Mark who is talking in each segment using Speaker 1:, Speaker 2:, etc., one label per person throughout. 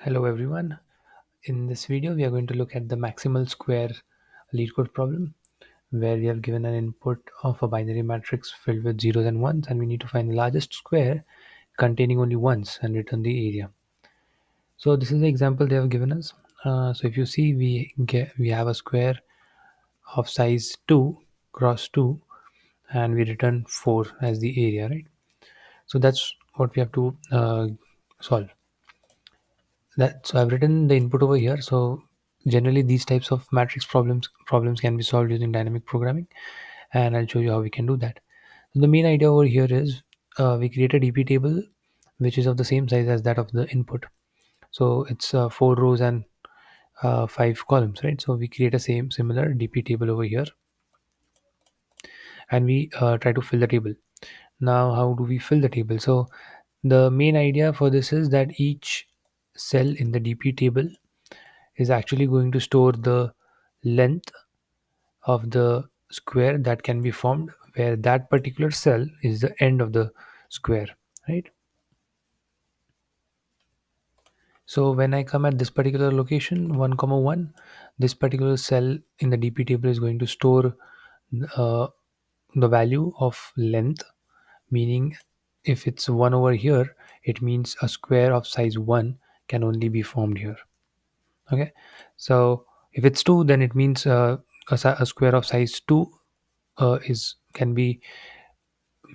Speaker 1: Hello everyone. In this video, we are going to look at the maximal square Leetcode problem, where we have given an input of a binary matrix filled with zeros and ones, and we need to find the largest square containing only ones and return the area. So this is the example they have given us. So if you see, we have a square of size 2 cross 2, and we return 4 as the area, right? So that's what we have to solve. So I've written the input over here. So generally these types of matrix problems can be solved using dynamic programming, and I'll show you how we can do that. So the main idea over here is we create a DP table which is of the same size as that of the input. So it's 4 rows and 5 columns, right? So we create a similar DP table over here, and we try to fill the table. Now how do we fill the table? So the main idea for this is that each cell in the DP table is actually going to store the length of the square that can be formed, where that particular cell is the end of the square, right? So when I come at this particular location 1 comma 1, this particular cell in the DP table is going to store uh, the value of length, meaning if it's 1 over here, it means a square of size 1 can only be formed here. Okay, so if it's 2, then it means a square of size 2 is can be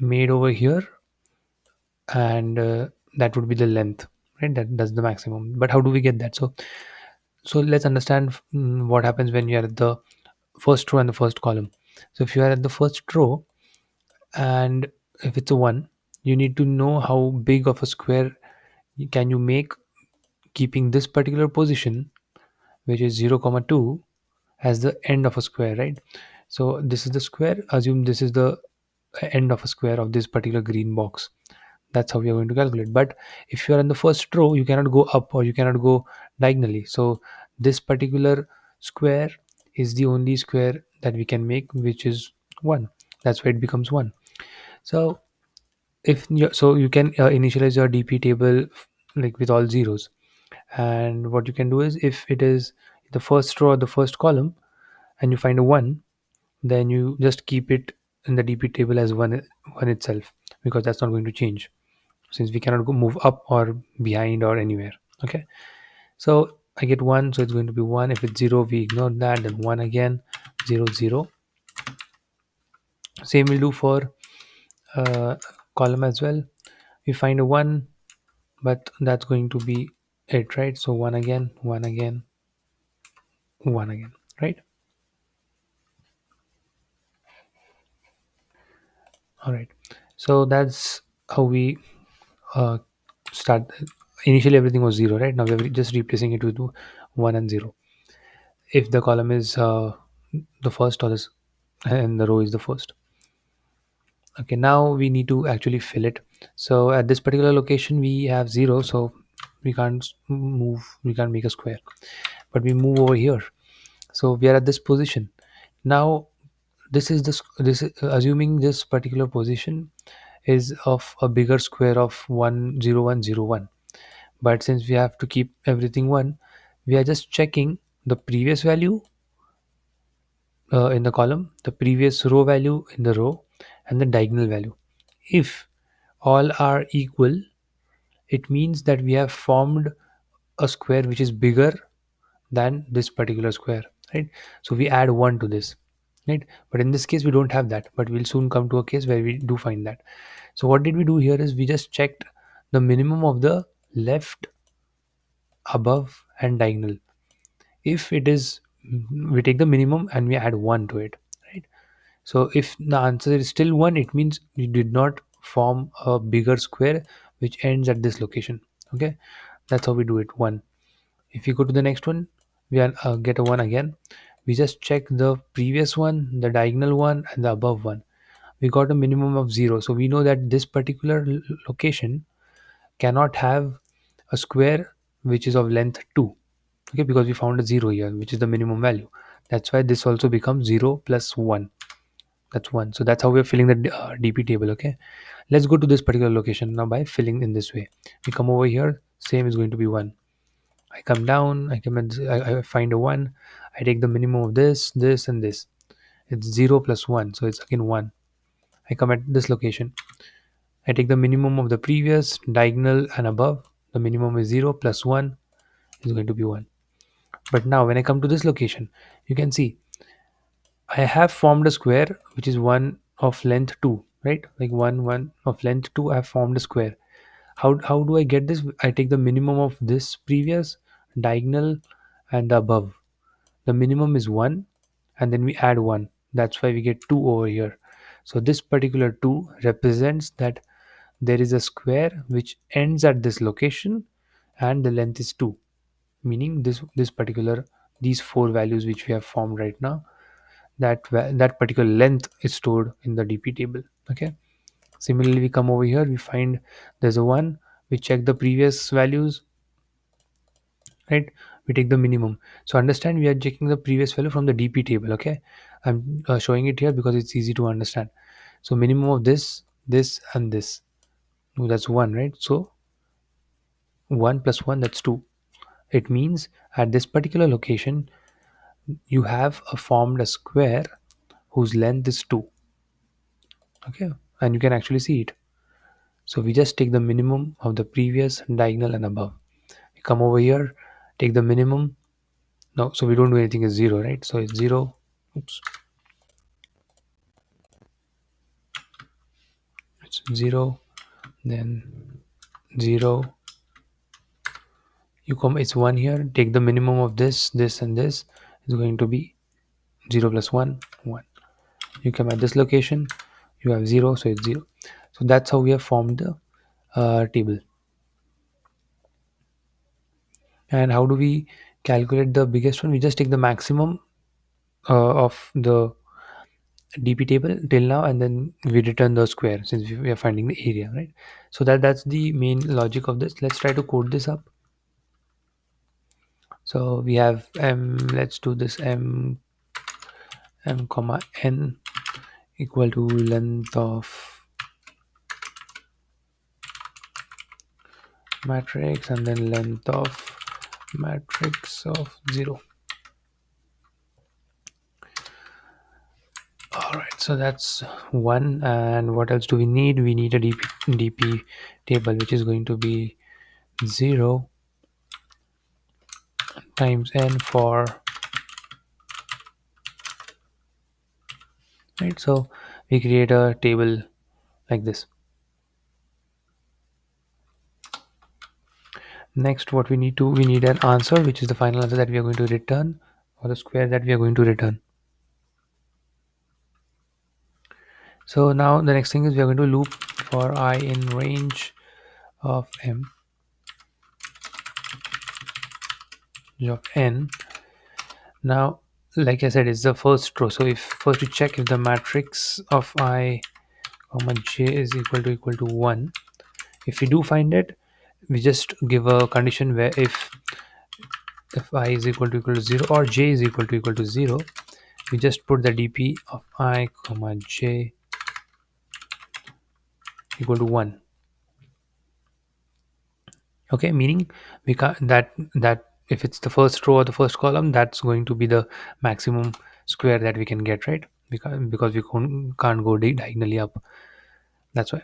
Speaker 1: made over here, and that would be the length, right? That's the maximum. But how do we get that? So let's understand what happens when you are at the first row and the first column. So if you are at the first row, and if it's a 1, you need to know how big of a square can you make, keeping this particular position, which is 0 comma 2, as the end of a square, right? So this is the square. Assume this is the end of a square of this particular green box. That's how we are going to calculate. But if you are in the first row, you cannot go up or you cannot go diagonally. So this particular square is the only square that we can make, which is 1. That's why it becomes 1. So you can initialize your DP table like with all zeros. And what you can do is, if it is the first row or the first column and you find a 1, then you just keep it in the DP table as 1 itself, because that's not going to change, since we cannot go move up or behind or anywhere. Okay, so I get 1, so it's going to be 1. If it's 0, we ignore that, then 1 again, 0 0. Same will do for uh, column as well. We find a 1, but that's going to be it, right? So 1 again, 1 again, 1 again, right? All right, so that's how we uh, start. Initially everything was 0, right? Now we're just replacing it with 1 and 0 if the column is the first, or this, and the row is the first. Okay, now we need to actually fill it. So at this particular location we have 0, so we can't make a square, but we move over here. So we are at this position now. This is assuming this particular position is of a bigger square of 1 0 1 0 1. But since we have to keep everything 1, we are just checking the previous value in the column, the previous row value in the row, and the diagonal value. If all are equal, it means that we have formed a square which is bigger than this particular square, right? So we add 1 to this, right? But in this case we don't have that, but we'll soon come to a case where we do find that. So what did we do here is we just checked the minimum of the left, above, and diagonal. If it is, we take the minimum and we add 1 to it, right? So if the answer is still 1, it means you did not form a bigger square which ends at this location. Okay, that's how we do it. 1. If you go to the next one, we are get a 1 again. We just check the previous one, the diagonal one, and the above one. We got a minimum of 0, so we know that this particular location cannot have a square which is of length 2. Okay, because we found a 0 here, which is the minimum value. That's why this also becomes 0 plus 1. That's 1. So that's how we're filling the DP table. Okay, let's go to this particular location now by filling in this way. We come over here, same is going to be 1. I come down, I come and I find a 1. I take the minimum of this, this, and this. It's 0 plus 1, so it's again 1. I come at this location. I take the minimum of the previous, diagonal, and above. The minimum is 0 plus 1 is going to be 1. But now when I come to this location, you can see I have formed a square which is 1 of length 2, right? Like 1, 1 of length 2, I have formed a square. How do I get this? I take the minimum of this previous, diagonal, and the above. The minimum is 1, and then we add 1. That's why we get 2 over here. So this particular 2 represents that there is a square which ends at this location and the length is 2, meaning this particular, these four values which we have formed right now, that particular length is stored in the dp table. Okay, similarly we come over here, we find there's a 1, we check the previous values, right? We take the minimum. So understand, we are checking the previous value from the dp table. Okay, I'm showing it here because it's easy to understand. So minimum of this and this. Oh, that's 1, right? So 1 plus 1, that's 2. It means at this particular location you have formed a square whose length is 2. Okay, and you can actually see it. So we just take the minimum of the previous, diagonal, and above. We come over here, take the minimum. No, so we don't do anything, is 0, right? So it's 0. Oops, it's 0, then 0. You come, it's 1 here, take the minimum of this and this is going to be 0 plus 1, 1. You come at this location, you have 0, so it's 0. So that's how we have formed the table. And how do we calculate the biggest one? We just take the maximum of the dp table till now, and then we return the square since we are finding the area, right? So that's the main logic of this. Let's try to code this up. So we have let's do this, m comma n equal to length of matrix and then length of matrix of 0. All right, so that's 1. And what else do we need? We need a dp table which is going to be 0 times n for, right? So we create a table like this. Next, what we need, we need an answer, which is the final answer that we are going to return, or the square that we are going to return. So now the next thing is we are going to loop for I in range of m of n. Now, like I said, it's the first row. So if first we check if the matrix of I comma j is equal to 1. If we do find it, we just give a condition where if I is equal to 0 or j is equal to 0, we just put the dp of I comma j equal to 1. Okay, meaning we can't, that if it's the first row or the first column, that's going to be the maximum square that we can get, right? Because we can't go diagonally up. That's why.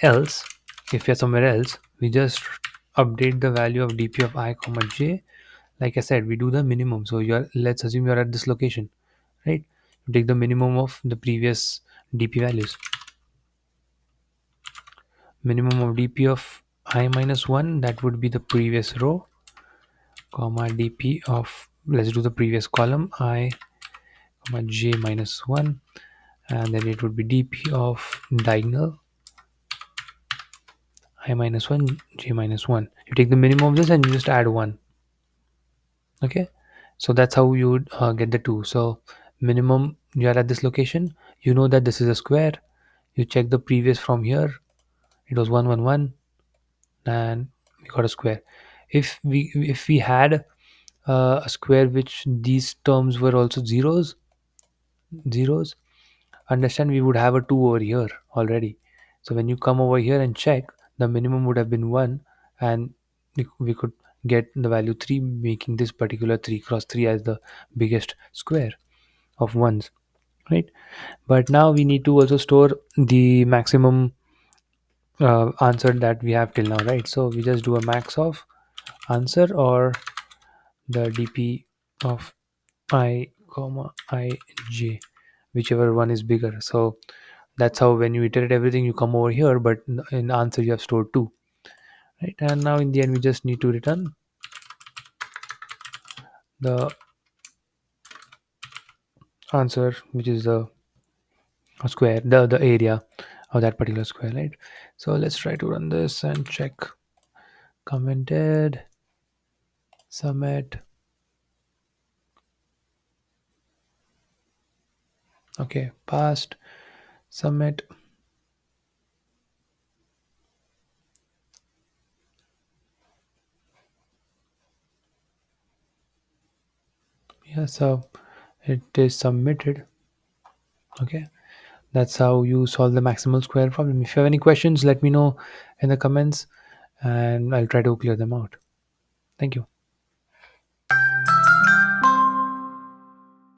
Speaker 1: Else, if you're somewhere else, we just update the value of dp of I comma j. Like I said, we do the minimum. So you're, let's assume you're at this location, right? You take the minimum of the previous dp values. Minimum of dp of I minus 1, that would be the previous row, comma dp of, let's do the previous column, I comma j minus 1, and then it would be dp of diagonal I minus 1 j minus 1. You take the minimum of this and you just add 1. Okay, so that's how you would get the 2. So minimum, you are at this location, you know that this is a square, you check the previous from here, it was 1 1 1, and we got a square. If we had a square which these terms were also zeros, understand we would have a 2 over here already. So when you come over here and check, the minimum would have been 1, and we could get the value 3, making this particular 3 cross 3 as the biggest square of ones, right? But now we need to also store the maximum answer that we have till now, right? So we just do a max of answer or the dp of I comma ij, whichever one is bigger. So that's how when you iterate everything you come over here, but in answer you have stored 2, right? And now in the end we just need to return the answer, which is the square, the area of that particular square, right? So let's try to run this and check. Commented, submit. Okay, passed, submit. Yeah, so it is submitted. Okay, that's how you solve the maximal square problem. If you have any questions, let me know in the comments and I'll try to clear them out. Thank you.